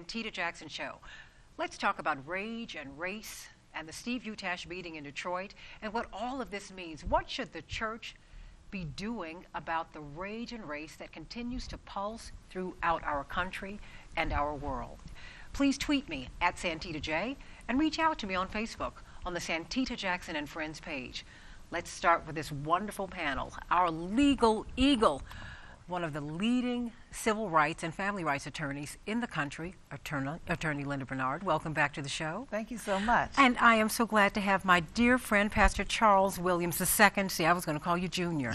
Santita Jackson Show. Let's talk about rage and race and the Steve Utash beating in Detroit and what all of this means. What should the church be doing about the rage and race that continues to pulse throughout our country and our world? Please tweet me at Santita J and reach out to me on Facebook on the Santita Jackson and Friends page. Let's start with this wonderful panel. Our legal eagle, one of the leading civil rights and family rights attorneys in the country, Attorney Linda Bernard. Welcome back to the show. Thank you so much. And I am so glad to have my dear friend, Pastor Charles Williams II. See, I was going to call you Junior.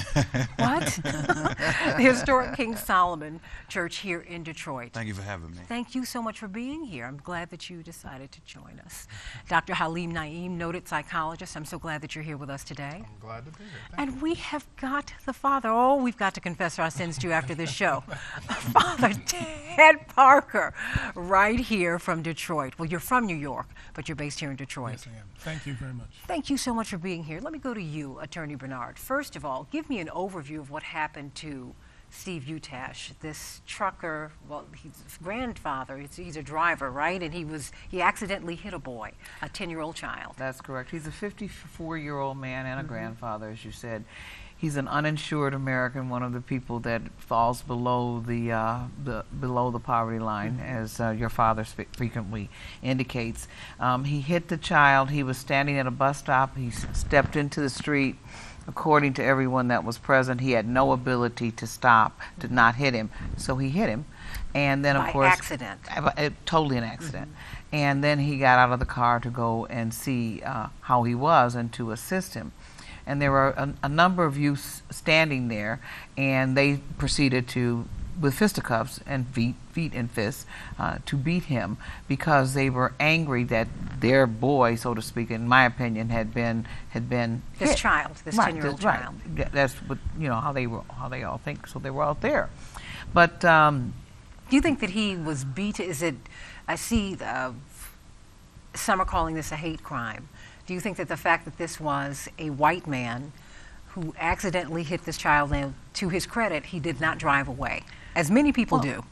What? The historic King Solomon Church here in Detroit. Thank you for having me. Thank you so much for being here. I'm glad that you decided to join us. Dr. Halim Naeem, noted psychologist. I'm so glad that you're here with us today. I'm glad to be here. Thank you. And we have got the father. Oh, we've got to confess our sins to after this show. Father Ted Parker, right here from Detroit. Well, you're from New York, but you're based here in Detroit. Yes, I am. Thank you very much. Thank you so much for being here. Let me go to you, Attorney Bernard. First of all, give me an overview of what happened to Steve Utash, this trucker. Well, his grandfather, he's a driver, right? And he accidentally hit a boy, a 10-year-old child. That's correct. He's a 54-year-old man and a grandfather, as you said. He's an uninsured American, one of the people that falls below the poverty line, as your father frequently indicates. He hit the child. He was standing at a bus stop. He stepped into the street. According to everyone that was present, he had no ability to stop, to not hit him. So he hit him. And then, of course, accident. Totally an accident. And then he got out of the car to go and see how he was and to assist him. And there were a number of youths standing there, and they proceeded to, with fisticuffs and feet and fists, to beat him because they were angry that their boy, so to speak, in my opinion, had been This hit. child, this Right, 10-year-old right. child. That's what, how they all think. So they were out there, but Do you think that he was beat? I see some are calling this a hate crime. Do you think that the fact that this was a white man who accidentally hit this child, and to his credit, he did not drive away, as many people do,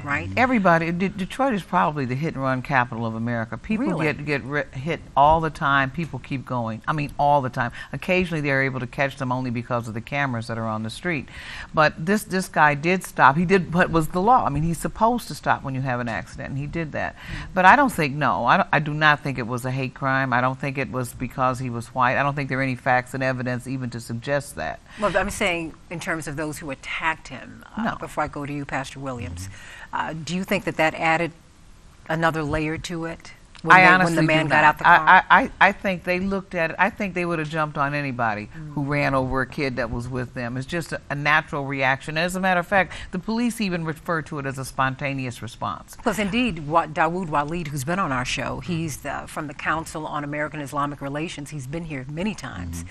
right? Everybody, Detroit is probably the hit-and-run capital of America. People Really? get hit all the time. People keep going. I mean, all the time. Occasionally, they're able to catch them only because of the cameras that are on the street. But this guy did stop. He did what was the law. I mean, he's supposed to stop when you have an accident, and he did that. But I don't think, I do not think it was a hate crime. I don't think it was because he was white. I don't think there are any facts and evidence even to suggest that. Well, I'm saying in terms of those who attacked him, No. before I go to you, Pastor Williams, do you think that added another layer to it when the man got out the car? I think they looked at it. I think they would have jumped on anybody who ran over a kid that was with them. It's just a natural reaction. As a matter of fact, the police even refer to it as a spontaneous response. Because indeed, Dawood Walid, who's been on our show, he's from the Council on American Islamic Relations. He's been here many times.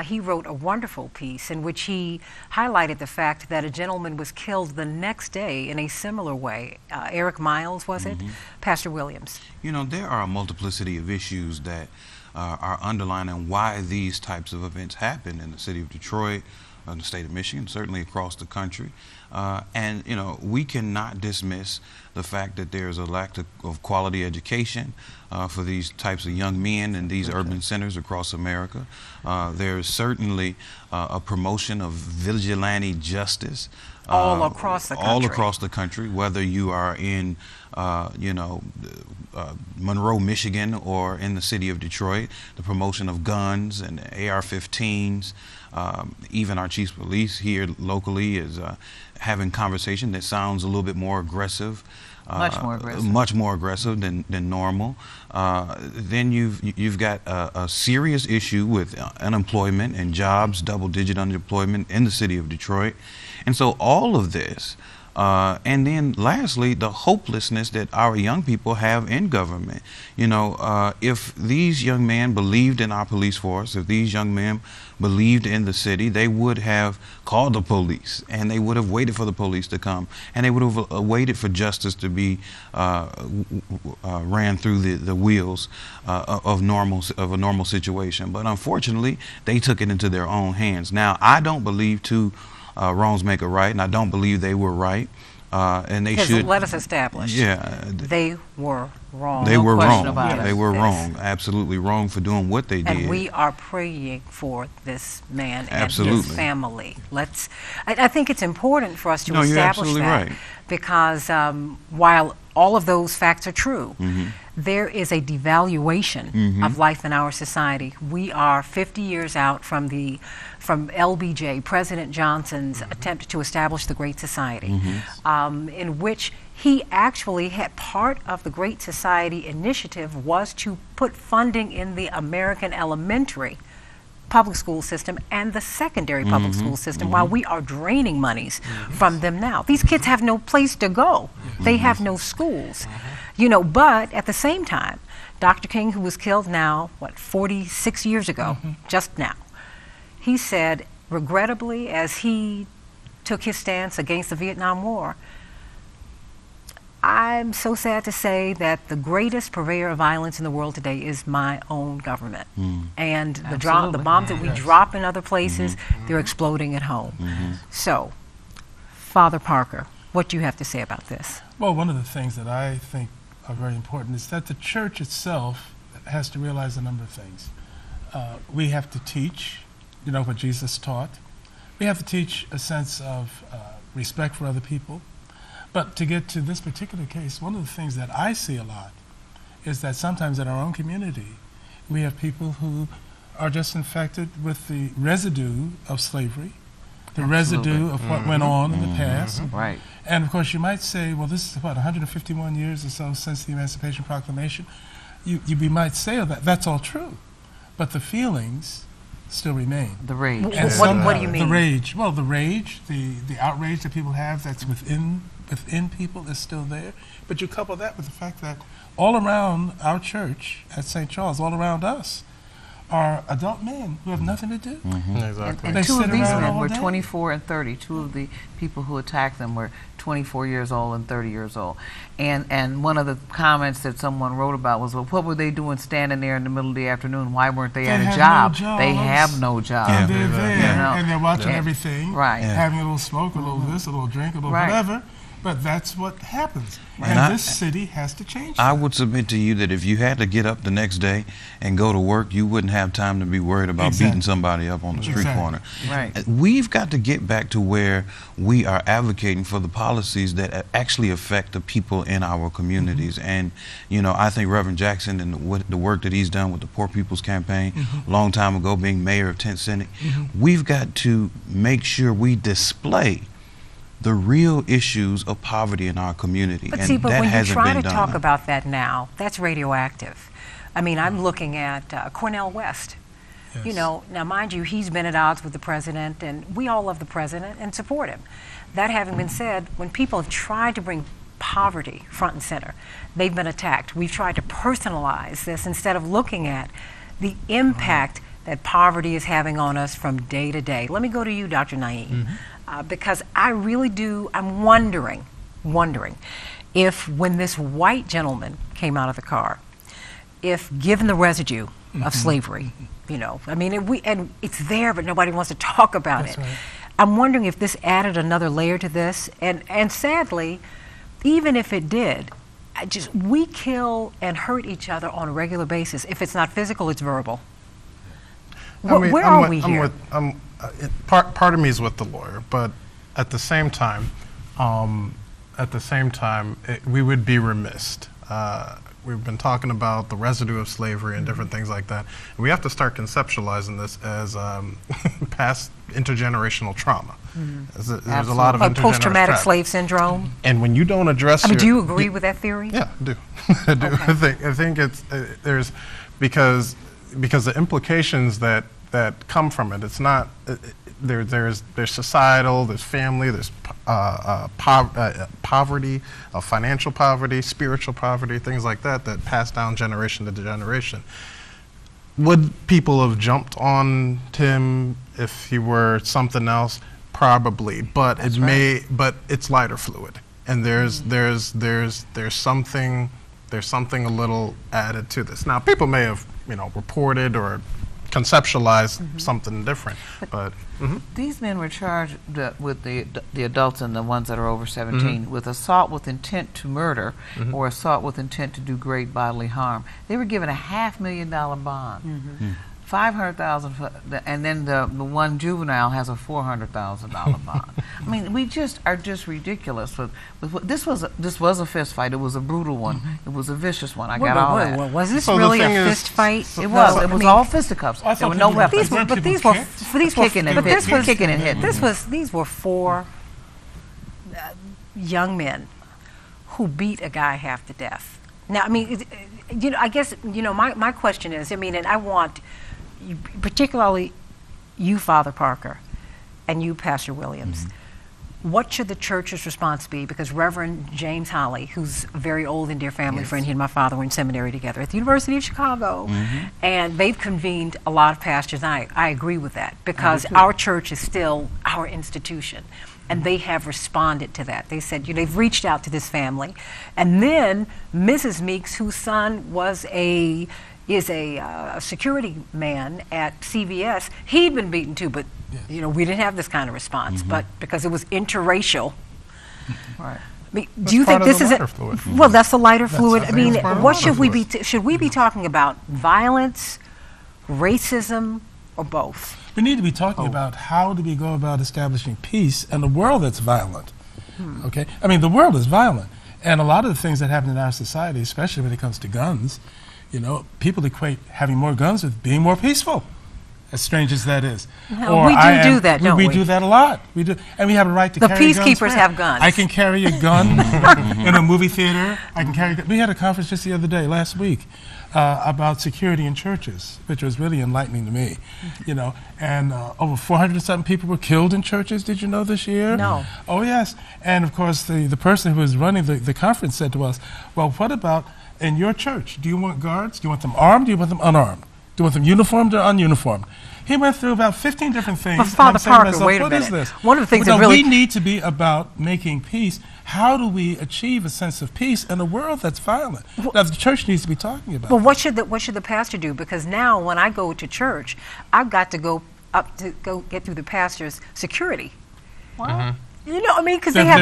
He wrote a wonderful piece in which he highlighted the fact that a gentleman was killed the next day in a similar way. Eric Miles, was it? Pastor Williams. You know, there are a multiplicity of issues that are underlining why these types of events happen in the city of Detroit, in the state of Michigan, certainly across the country. And, we cannot dismiss the fact that there's a lack of quality education for these types of young men in these urban centers across America. There's certainly a promotion of vigilante justice. All across the country. All across the country, whether you are in, Monroe, Michigan, or in the city of Detroit, the promotion of guns and AR-15s. Even our chief of police here locally is having conversation that sounds a little bit more aggressive. Much more aggressive. Much more aggressive than normal. Then you've got a serious issue with unemployment and jobs, double-digit unemployment in the city of Detroit. And so all of this, and then lastly, the hopelessness that our young people have in government. If these young men believed in our police force, if these young men believed in the city, they would have called the police, and they would have waited for the police to come, and they would have waited for justice to be ran through the wheels of a normal situation. But unfortunately, they took it into their own hands. Now, I don't believe wrongs make a right, and I don't believe they were right. and they Because should. let us establish, Yeah, they were wrong. they were question wrong. about it. They were Yes. wrong. Absolutely wrong for doing what they did. And we are praying for this man and Absolutely. his family. I think it's important for us to No, you're establish absolutely that right. because while all of those facts are true, Mm-hmm. there is a devaluation of life in our society. We are 50 years out from LBJ, President Johnson's attempt to establish the Great Society, in which he actually had part of the Great Society initiative was to put funding in the American elementary public school system and the secondary public school system while we are draining monies from them now. These kids have no place to go. They have no schools. But at the same time, Dr. King, who was killed now, 46 years ago, just now, he said, regrettably, as he took his stance against the Vietnam War, I'm so sad to say that the greatest purveyor of violence in the world today is my own government. And the bombs that we drop in other places, they're exploding at home. So, Father Parker, what do you have to say about this? Well, one of the things that I think are very important is that the church itself has to realize a number of things. We have to teach, what Jesus taught. We have to teach a sense of respect for other people. But to get to this particular case, one of the things that I see a lot is that sometimes in our own community, we have people who are just infected with the residue of slavery, the residue of what went on in the past. Right. And of course, you might say, well, this is 151 years or so since the Emancipation Proclamation. You might say that's all true, but the feelings still remain. The rage. And what do you mean? The rage. Well, the rage, the outrage that people have that's within people is still there. But you couple that with the fact that all around our church at St. Charles, all around us, are adult men who have nothing to do. Exactly. And They two of sit these around men all were day. 24 and 30. Two of the people who attacked them were 24 years old and 30 years old. And one of the comments that someone wrote about was, well, what were they doing standing there in the middle of the afternoon? Why weren't they at a have job? no jobs. They have no job. Yeah. And they're there, You know. and they're watching Yeah. everything, Right. Yeah. having a little smoke, a little this, a little drink, a little Right. whatever. But that's what happens. And And I- this city has to change I that. would submit to you that if you had to get up the next day and go to work, you wouldn't have time to be worried about Exactly. beating somebody up on the street Exactly. corner. Right. We've got to get back to where we are advocating for the policies that actually affect the people in our communities. And, I think Reverend Jackson and the work that he's done with the Poor People's Campaign a long time ago, being mayor of 10th Senate, we've got to make sure we display the real issues of poverty in our community. But and see, but that when you hasn't try been to done. talk about that now, that's radioactive. I mean, I'm looking at Cornel West. Yes. Now mind you, he's been at odds with the president, and we all love the president and support him. That having been said, when people have tried to bring poverty front and center, they've been attacked. We've tried to personalize this instead of looking at the impact that poverty is having on us from day to day. Let me go to you, Dr. Naeem, because I really do, I'm wondering if when this white gentleman came out of the car, if given the residue of slavery, I mean, and it's there, but nobody wants to talk about That's it. right. I'm wondering if this added another layer to this, and sadly, even if it did, we kill and hurt each other on a regular basis. If it's not physical, it's verbal. Where are we here? Part of me is with the lawyer, but at the same time, we would be remiss. We've been talking about the residue of slavery and different things like that. And we have to start conceptualizing this as past intergenerational trauma. There's a lot of intergenerational Post-traumatic trauma. slave syndrome. And when you don't address, I mean, do you agree with that theory? Yeah, I do. I do. Okay. I think it's there's because the implications that come from it. It's not there's societal, there's family, there's poverty, financial poverty, spiritual poverty, things like that pass down generation to generation. Would people have jumped on Tim if he were something else? Probably, but but it's lighter fluid, and there's something a little added to this. Now, people may have reported or conceptualize something different. But These men were charged with the adults and the ones that are over 17 with assault with intent to murder or assault with intent to do great bodily harm. They were given a $500,000 bond. 500,000, and then the one juvenile has a $400,000 bond. I mean, we just are just ridiculous. This was a fist fight. It was a brutal one. It was a vicious one. I got all that. Was this So the really a thing is- fist fight? It was. It was all fisticuffs. I There were thought no people- weapons. These were- But these people were kicked? Kicking and hitting. Kicking and hitting. These were four young men who beat a guy half to death. Now, I mean, I guess, my question is, and I want, particularly you, Father Parker, and you, Pastor Williams, what should the church's response be? Because Reverend James Holly, who's a very old and dear family friend, he and my father were in seminary together at the University of Chicago, and they've convened a lot of pastors, and I agree with that, because our church is still our institution. And they have responded to that. They said, they've reached out to this family. And then Mrs. Meeks, whose son is a security man at CVS, he'd been beaten too, but we didn't have this kind of response. But because it was interracial. Right. I mean, do you think this is well? That's the lighter fluid. I mean, what should we be? Should we be talking about violence, racism, or both? We need to be talking about how do we go about establishing peace in a world that's violent. Okay, I mean the world is violent, and a lot of the things that happen in our society, especially when it comes to guns, people equate having more guns with being more peaceful. As strange as that is. No, we do that, don't we? We do that a lot. We do, and we have a right to carry guns. The peacekeepers have guns. I can carry a gun in a movie theater. I can carry. We had a conference just the other day, last week, about security in churches, which was really enlightening to me. And over 400-something people were killed in churches. Did you know this year? No. Oh yes. And of course, the person who was running the conference said to us, "Well, what about in your church? Do you want guards? Do you want them armed? Do you want them unarmed? Do you want them uniformed or ununiformed?" He went through about 15 different things. But Father Parker, wait a what minute. is this? One of the things that really... We need to be about making peace. How do we achieve a sense of peace in a world that's violent? Now, the church needs to be talking about Well, what should the pastor do? Because now when I go to church, I've got to go up to go get through the pastor's security. Wow. Because many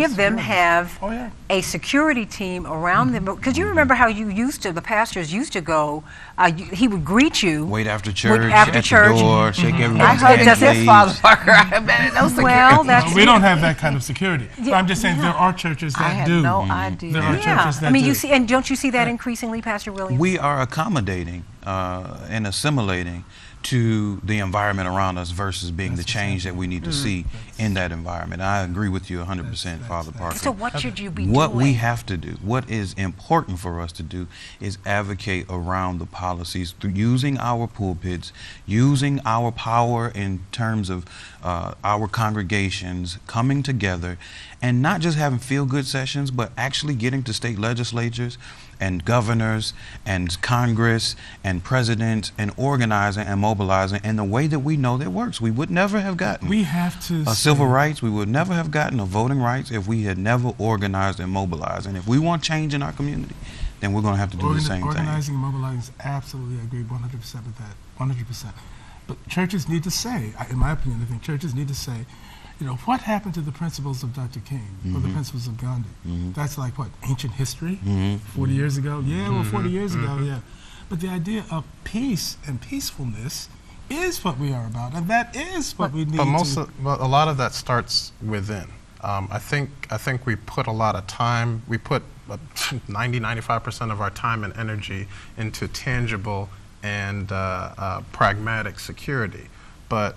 of them have Oh, yeah. a security team around them. Because you remember how the pastors used to go, he would greet you. Wait after church, after at church. the door, shake everyone's I heard hand, that says please. Father Parker. I bet no security. Well, that's... We don't have that kind of security. But I'm just saying there are churches I that had do. no idea. There are churches that you do. see, and don't you see that increasingly, Pastor Williams? We are accommodating and assimilating to the environment around us versus being the change that we need to see in that environment. I agree with you 100%, Father Parker. So what should you be What doing? we have to do, what is important for us to do, is advocate around the policies through using our pulpits, using our power in terms of our congregations, coming together, and not just having feel-good sessions, but actually getting to state legislatures and governors and Congress and presidents and organizing and mobilizing in the way that we know that works. We would never have gotten We have to civil rights. We would never have gotten a voting rights if we had never organized and mobilized. And if we want change in our community, then we're going to have to do the same thing. Organizing and mobilizing, absolutely agree 100% with that, 100%. But churches need to say, in my opinion, I think churches need to say, what happened to the principles of Dr. King or the principles of Gandhi? That's like what, ancient history? 40 years ago? Yeah, well, 40 years ago, yeah. But the idea of peace and peacefulness is what we are about, and that is what we need But a lot of that starts within. I think we put a lot of time, we put 90-95% of our time and energy into tangible and pragmatic security. But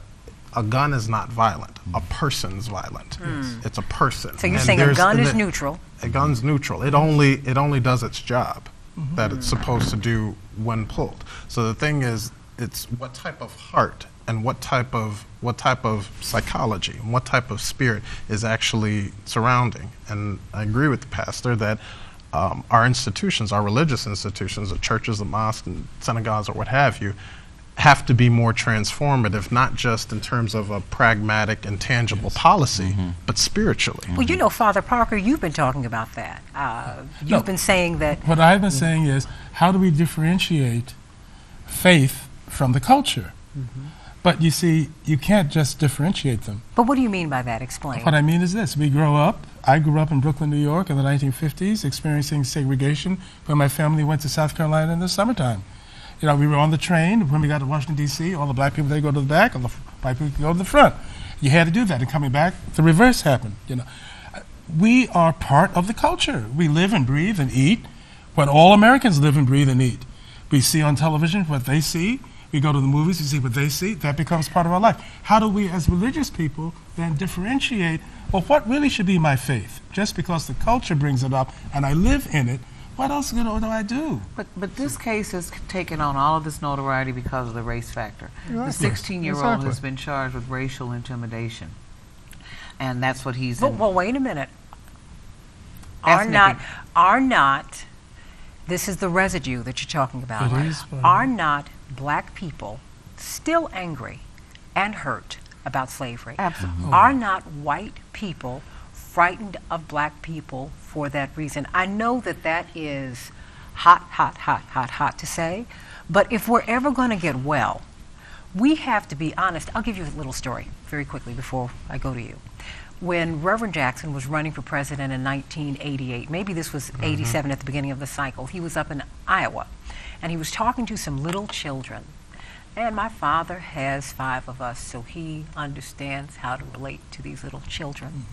a gun is not violent. A person's violent. It's a person. So you're And saying a there's- gun and is the- neutral? A gun's neutral. It only does its job that it's supposed to do when pulled. So the thing is, it's what type of heart and what type of psychology and what type of spirit is actually surrounding. And I agree with the pastor that our institutions, our religious institutions, the churches, the mosques, and synagogues, or what have you, have to be more transformative, not just in terms of a pragmatic and tangible policy, but spiritually. Well, you know, Father Parker, you've been talking about that. You've been saying that. What I've been saying is, how do we differentiate faith from the culture? But you see, you can't just differentiate them. But what do you mean by that? Explain. What I mean is this. I grew up in Brooklyn, New York in the 1950s, experiencing segregation when my family went to South Carolina in the summertime. You know, we were on the train. When we got to Washington, D.C., all the black people, they go to the back, and the white people go to the front. You had to do that. And coming back, the reverse happened. You know, we are part of the culture. We live and breathe and eat what all Americans live and breathe and eat. We see on television what they see. We go to the movies, we see what they see. That becomes part of our life. How do we, as religious people, then differentiate, well, what really should be my faith? Just because the culture brings it up and I live in it, what else do I do? But this case has taken on all of this notoriety because of the race factor. Right. The 16-year-old has been charged with racial intimidation, and that's what he's. Well, wait a minute. Ethnic. Are not. This is the residue that you're talking about. It is, Are not black people still angry and hurt about slavery? Absolutely. Are not white people frightened of black people for that reason? I know that is hot to say, but if we're ever going to get well, we have to be honest. I'll give you a little story very quickly before I go to you. When Reverend Jackson was running for president in 1988, maybe this was 87 at the beginning of the cycle, he was up in Iowa, and he was talking to some little children. And my father has 5 of us, so he understands how to relate to these little children.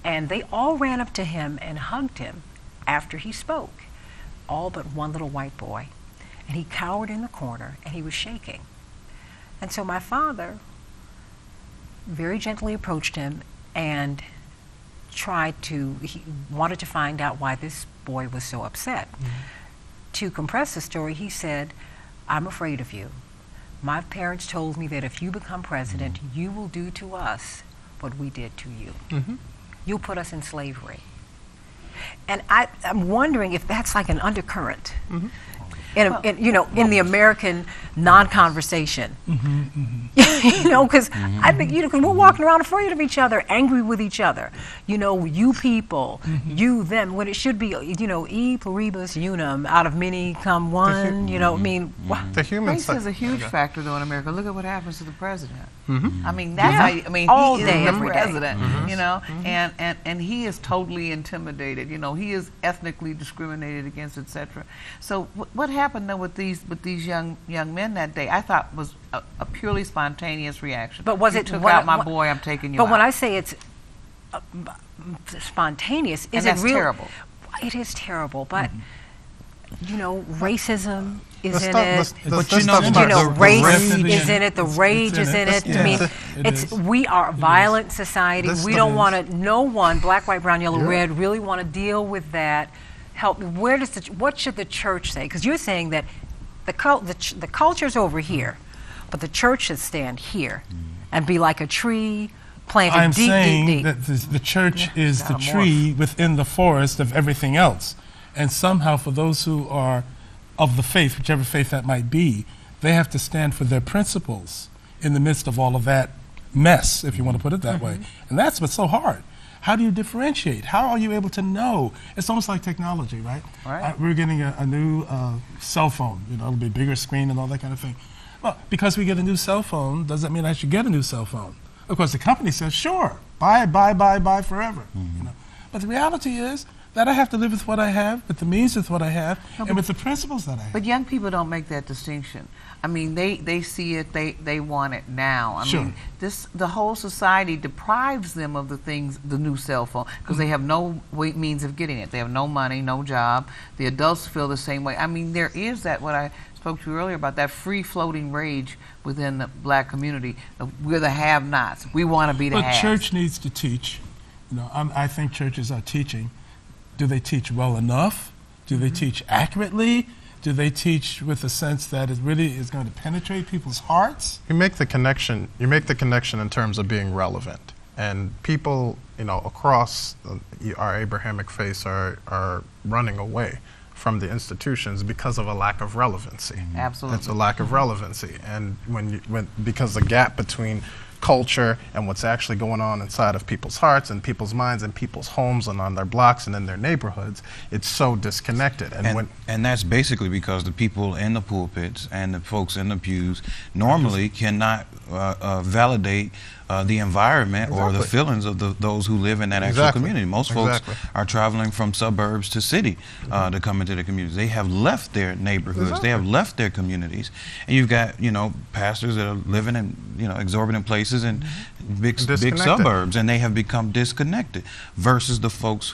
And they all ran up to him and hugged him after he spoke, all but one little white boy. And he cowered in the corner, and he was shaking. And so my father very gently approached him and he wanted to find out why this boy was so upset. To compress the story, he said, "I'm afraid of you. My parents told me that if you become president, you will do to us what we did to you. You'll put us in slavery." And I'm wondering if that's like an undercurrent in the American non-conversation. Because I think, because we're walking around afraid of each other, angry with each other. You people, you, them, when it should be, e pluribus unum, out of many come one, The human race is a huge factor, though, in America. Look at what happens to the president. I mean, all he day, is the every day. president, and he is totally intimidated. He is ethnically discriminated against, etc. So what happened though with these young men that day? I thought was a purely spontaneous reaction. But was you it took out my boy? I'm taking you out. But when I say it's spontaneous, is and that's it real? Terrible. It is terrible, but racism is in race is in it. The rage is in it. I mean, we are a violent society. We don't want to. No one, black, white, brown, yellow, red, really want to deal with that. Help me. What should the church say? Because you're saying that the culture's over here, but the church should stand here and be like a tree planted I'm deep, saying deep, deep. that the church is the tree within the forest of everything else. And somehow for those who are of the faith, whichever faith that might be, they have to stand for their principles in the midst of all of that mess, if you want to put it that way. And that's what's so hard. How do you differentiate? How are you able to know? It's almost like technology, right? We're getting a new cell phone, it'll be a bigger screen and all that kind of thing. Well, because we get a new cell phone, doesn't mean I should get a new cell phone. Of course, the company says, sure, buy forever. But the reality is that I have to live with what I have, with the means with what I have, and with the principles that I have. But young people don't make that distinction. I mean, they see it, they want it now. I mean, the whole society deprives them of the new cell phone, because they have no means of getting it. They have no money, no job. The adults feel the same way. I mean, there is that, what I spoke to you earlier about, that free-floating rage within the black community. We're the have-nots. We want to be the haves. But church needs to teach. I think churches are teaching. Do they teach well enough? Do they teach accurately? Do they teach with a sense that it really is going to penetrate people's hearts? You make the connection. You make the connection in terms of being relevant, and people, across our Abrahamic faith are running away from the institutions because of a lack of relevancy. Absolutely. It's a lack of relevancy, and because the gap between culture and what's actually going on inside of people's hearts and people's minds and people's homes and on their blocks and in their neighborhoods, it's so disconnected. And that's basically because the people in the pulpits and the folks in the pews normally cannot validate the environment or the feelings of those who live in that actual community. Most folks are traveling from suburbs to city to come into the communities. They have left their neighborhoods. They have left their communities. And you've got, pastors that are living in, exorbitant places and big suburbs, and they have become disconnected versus the folks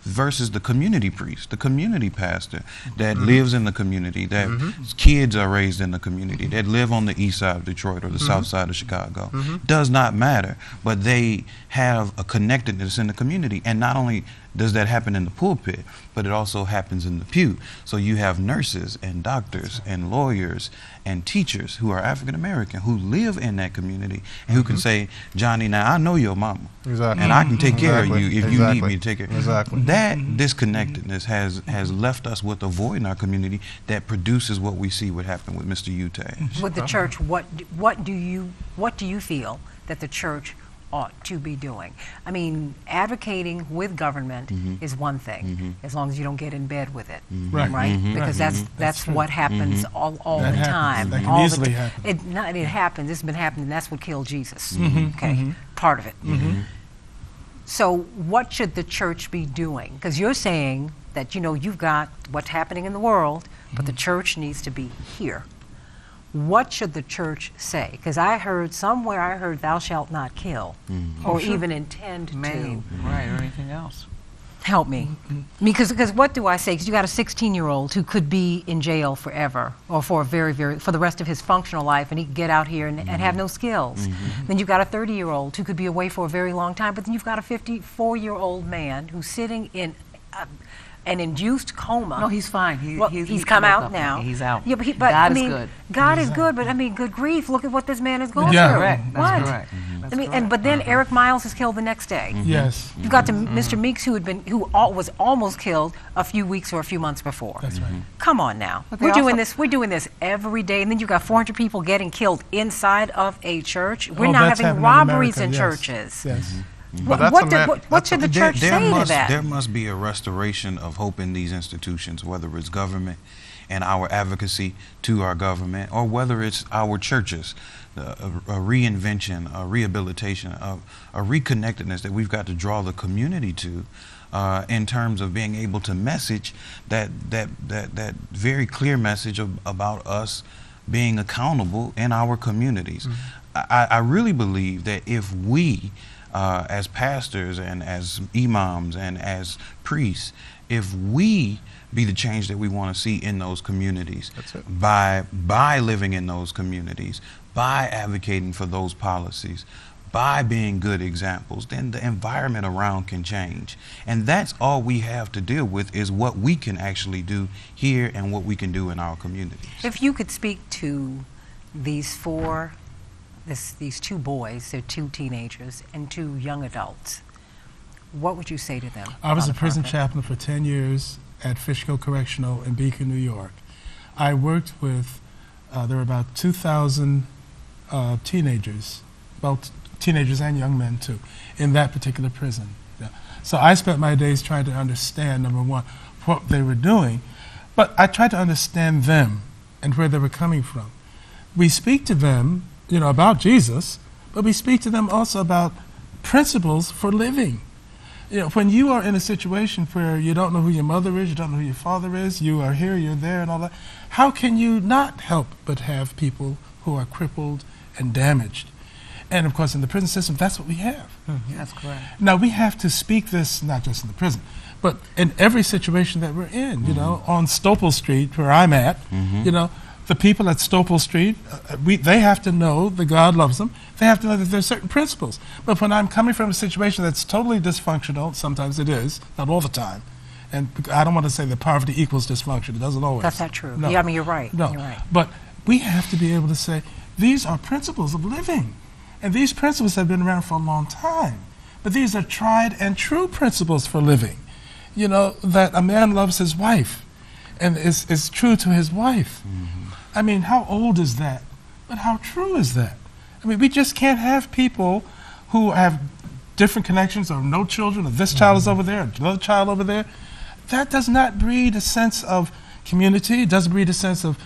versus the community priest, the community pastor that lives in the community, that kids are raised in the community, that live on the east side of Detroit or the south side of Chicago. Does not matter, but they have a connectedness in the community. And not only does that happen in the pulpit, but it also happens in the pew. So you have nurses and doctors and lawyers and teachers who are African American who live in that community and who can say, Johnny, now I know your mama, and I can take care of you if you need me to take care. That disconnectedness has left us with a void in our community that produces what we see would happen with Mr. Utash. With the church, what do you feel that the church ought to be doing? I mean, advocating with government is one thing, as long as you don't get in bed with it, right? Because that's what happens all the time. That can easily happen. It happens. It's been happening. That's what killed Jesus. Okay, part of it. So, what should the church be doing? Because you're saying that you've got what's happening in the world, but the church needs to be here. What should the church say? Because I heard thou shalt not kill, or even intend to. Right, or anything else. Help me. Because what do I say? Because you got a 16-year-old who could be in jail forever, or for for the rest of his functional life, and he could get out here and have no skills. Then you've got a 30-year-old who could be away for a very long time, but then you've got a 54-year-old man who's sitting in an induced coma. No, he's fine. He's come out now. He's out. Yeah, but God is good. God is good, but I mean, good grief! Look at what this man is going through. Correct. What? That's correct. I mean, but then Eric Miles is killed the next day. Yes. You've got Mr. Meeks, who was almost killed a few weeks or a few months before. That's right. Come on now, we're doing this every day, and then you've got 400 people getting killed inside of a church. We're now having robberies in churches. Yes. What should the church say to that? There must be a restoration of hope in these institutions, whether it's government and our advocacy to our government, or whether it's our churches, a reinvention, a rehabilitation, a reconnectedness that we've got to draw the community to in terms of being able to message that very clear message about us being accountable in our communities. I really believe that if we as pastors and as imams and as priests, if we be the change that we want to see in those communities by living in those communities, by advocating for those policies, by being good examples, then the environment around can change. And that's all we have to deal with, is what we can actually do here and what we can do in our communities. If you could speak to these two boys, they're two teenagers and two young adults, what would you say to them? I was a prison chaplain for 10 years at Fishkill Correctional in Beacon, New York. I worked with, there were about 2,000 teenagers, both teenagers and young men too, in that particular prison. Yeah. So I spent my days trying to understand, number one, what they were doing, but I tried to understand them and where they were coming from. We speak to them, about Jesus, but we speak to them also about principles for living. When you are in a situation where you don't know who your mother is, you don't know who your father is, you are here, you're there, and all that, how can you not help but have people who are crippled and damaged? And of course, in the prison system, that's what we have. That's correct. Now, we have to speak this not just in the prison, but in every situation that we're in. On Stopel Street, where I'm at, the people at Stopel Street, they have to know that God loves them. They have to know that there's certain principles. But when I'm coming from a situation that's totally dysfunctional, sometimes it is, not all the time, and I don't want to say that poverty equals dysfunction. It doesn't always. That's not true. No. Yeah, I mean, you're right. No. You're right. But we have to be able to say, these are principles of living. And these principles have been around for a long time. But these are tried and true principles for living. that a man loves his wife and is true to his wife. I mean, how old is that? But how true is that? I mean, we just can't have people who have different connections, or no children, or this child is over there, another child over there. That does not breed a sense of community. It doesn't breed a sense of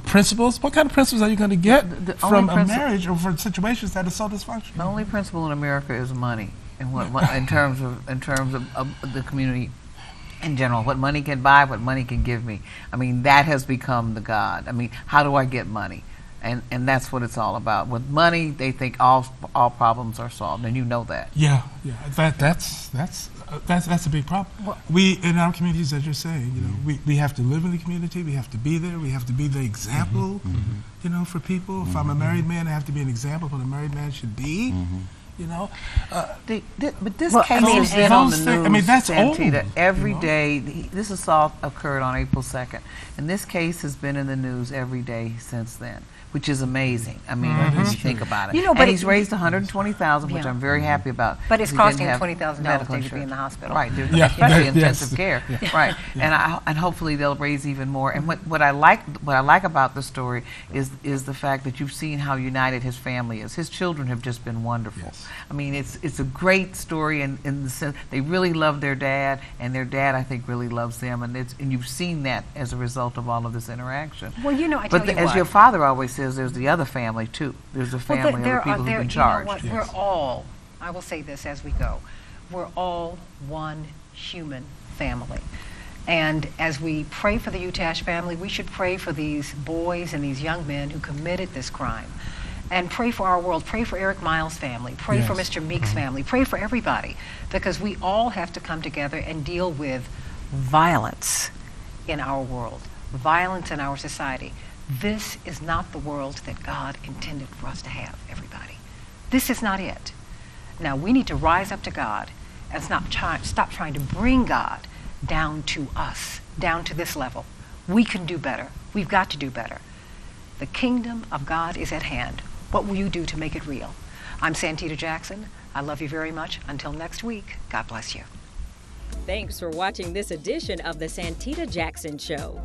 principles. What kind of principles are you going to get The from only a marriage or from situations that are so dysfunctional? The only principle in America is money, and what in terms of the community in general, what money can buy, what money can give me. I mean, that has become the God. I mean, how do I get money? And that's what it's all about. With money, they think all problems are solved, and you know that. Yeah. That's a big problem. Well, We in our communities, as you're saying, we have to live in the community. We have to be there. We have to be the example, for people. If I'm a married man, I have to be an example of what a married man should be. But this Well, case I mean, has been on the those news, things- I mean, that's Santita, old, every day. This assault occurred on April 2nd, and this case has been in the news every day since then, which is amazing. I mean, when you think about it. But and he's raised $120,000, which Yeah. I'm very happy about. But it's because he costing didn't him have $20,000 medical to be in insurance. the hospital. Right, Yeah. especially Yes. intensive care. Right, and hopefully they'll raise even more. And what I like about the story is the fact that you've seen how united his family is. His children have just been wonderful. Yes. I mean, it's a great story in the sense they really love their dad, and their dad, I think, really loves them, and you've seen that as a result of all of this interaction. Well, I tell you as what. your father always says, there's the other family too. There's the Well, family of the people who've been charged. You know what? We're all, I will say this as we go, we're all one human family. And as we pray for the Utash family, we should pray for these boys and these young men who committed this crime. And pray for our world. Pray for Eric Miles' family. Pray for Yes. Mr. Meek's family. Pray for everybody. Because we all have to come together and deal with violence in our world, violence in our society. This is not the world that God intended for us to have, everybody. This is not it. Now, we need to rise up to God and stop trying to bring God down to us, down to this level. We can do better. We've got to do better. The kingdom of God is at hand. What will you do to make it real? I'm Santita Jackson. I love you very much. Until next week, God bless you. Thanks for watching this edition of the Santita Jackson Show.